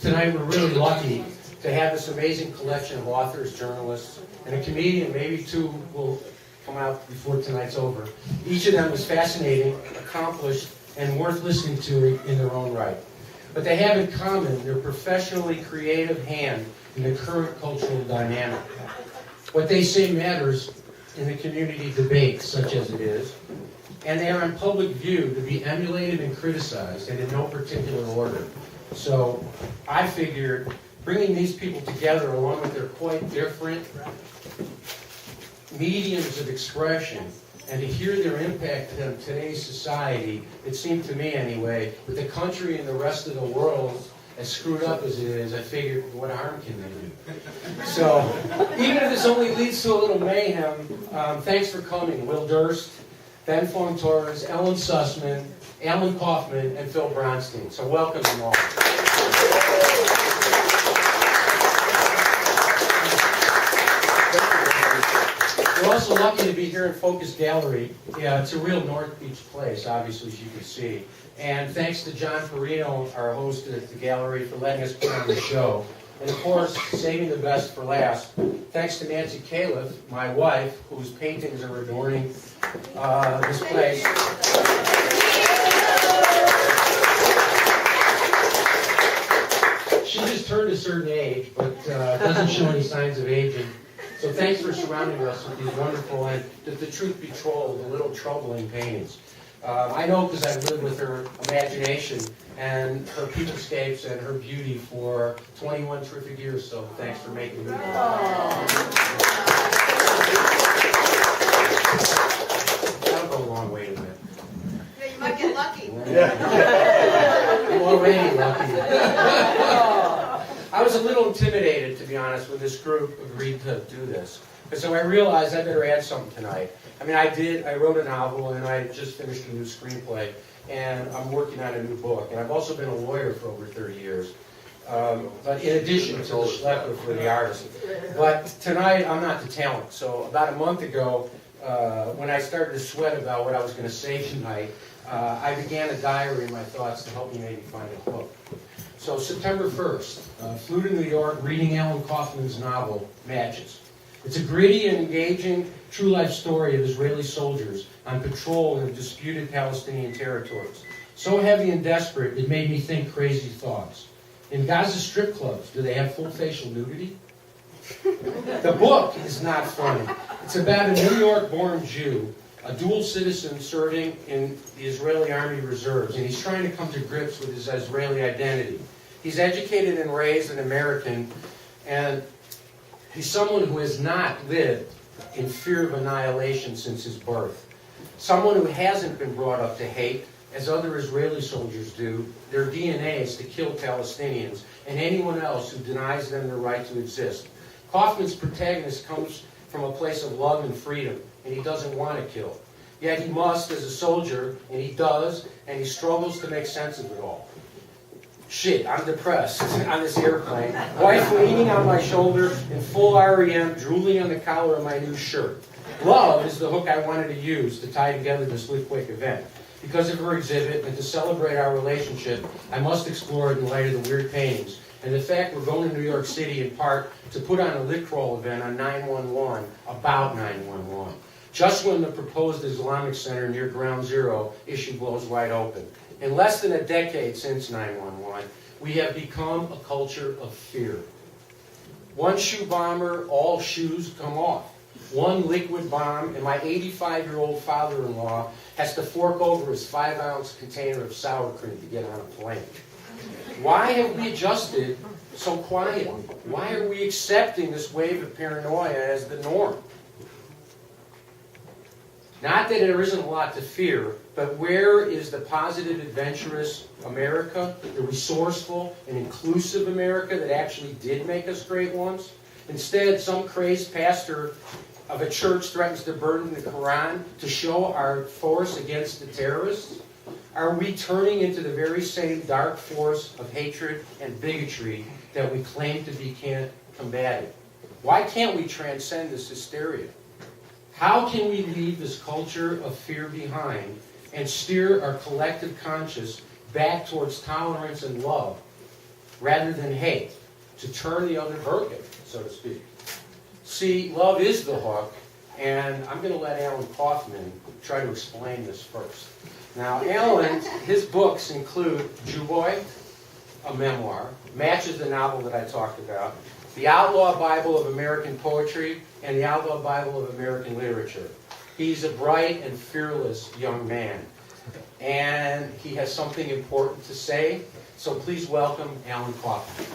Tonight we're really lucky to have this amazing collection of authors, journalists, and a comedian, maybe two will come out before tonight's over. Each of them is fascinating, accomplished, and worth listening to in their own right. But they have in common their professionally creative hand in the current cultural dynamic. What they say matters in the community debate, such as it is, and they are in public view to be emulated and criticized, and in no particular order. So I figured bringing these people together, along with their quite different mediums of expression, and to hear their impact on today's society, it seemed to me anyway, with the country and the rest of the world as screwed up as it is, I figured, what harm can they do? So, even if this only leads to a little mayhem, thanks for coming. Will Durst, Ben Fong-Torres, Ellen Sussman, Alan Kaufman, and Phil Bronstein. So welcome them all. We're also lucky to be here in Focus Gallery. Yeah, it's a real North Beach place, obviously, as you can see. And thanks to John Perino, our host at the gallery, for letting us put on the show. And of course, saving the best for last, thanks to Nancy Califf, my wife, whose paintings are adorning this place. She just turned a certain age, but doesn't show any signs of aging. So thanks for surrounding us with these wonderful, and the truth be told, a little troubling paintings. I know because I've lived with her imagination and her peoplescapes and her beauty for 21 terrific years, so thanks for making me. That'll go a long way to it. Yeah, you might get lucky. I'm already lucky. I was a little intimidated, to be honest, when this group agreed to do this. And so I realized I better add something tonight. I mean, I wrote a novel, and I just finished a new screenplay, and I'm working on a new book. And I've also been a lawyer for over 30 years. But in addition to the schlepper for the artist. But tonight, I'm not the talent. So about a month ago, when I started to sweat about what I was going to say tonight, I began a diary of my thoughts to help me maybe find a hook. So September 1st, flew to New York reading Alan Kaufman's novel, Matches. It's a gritty and engaging true life story of Israeli soldiers on patrol in the disputed Palestinian territories. So heavy and desperate, it made me think crazy thoughts. In Gaza strip clubs, do they have full facial nudity? The book is not funny. It's about a New York-born Jew, a dual citizen serving in the Israeli Army Reserves, and he's trying to come to grips with his Israeli identity. He's educated and raised an American, and he's someone who has not lived in fear of annihilation since his birth. Someone who hasn't been brought up to hate, as other Israeli soldiers do. Their DNA is to kill Palestinians and anyone else who denies them the right to exist. Kaufman's protagonist comes from a place of love and freedom, and he doesn't want to kill. Yet he must as a soldier, and he does, and he struggles to make sense of it all. Shit, I'm depressed on this airplane. Wife leaning on my shoulder in full REM, drooling on the collar of my new shirt. Love is the hook I wanted to use to tie together this Litquake event. Because of her exhibit, and to celebrate our relationship, I must explore it in light of the weird paintings. And the fact we're going to New York City in part to put on a lit crawl event on 911 about 911. Just when the proposed Islamic Center near Ground Zero issue blows wide open. In less than a decade since 911, we have become a culture of fear. One shoe bomber, all shoes come off. One liquid bomb, and my 85-year-old father-in-law has to fork over his 5-ounce container of sour cream to get on a plane. Why have we adjusted so quietly? Why are we accepting this wave of paranoia as the norm? Not that there isn't a lot to fear, but where is the positive, adventurous America, the resourceful and inclusive America that actually did make us great once? Instead, some crazed pastor of a church threatens to burn the Quran to show our force against the terrorists? Are we turning into the very same dark force of hatred and bigotry that we claim to be combating? Why can't we transcend this hysteria? How can we leave this culture of fear behind and steer our collective conscience back towards tolerance and love? rather than hate, to turn the other herd, so to speak. See, love is the hook, and I'm going to let Alan Kaufman try to explain this first. Now, Alan, his books include Jew Boy, a memoir, matches the novel that I talked about, The Outlaw Bible of American Poetry, and The Outlaw Bible of American Literature. He's a bright and fearless young man, and he has something important to say, so please welcome Alan Kaufman.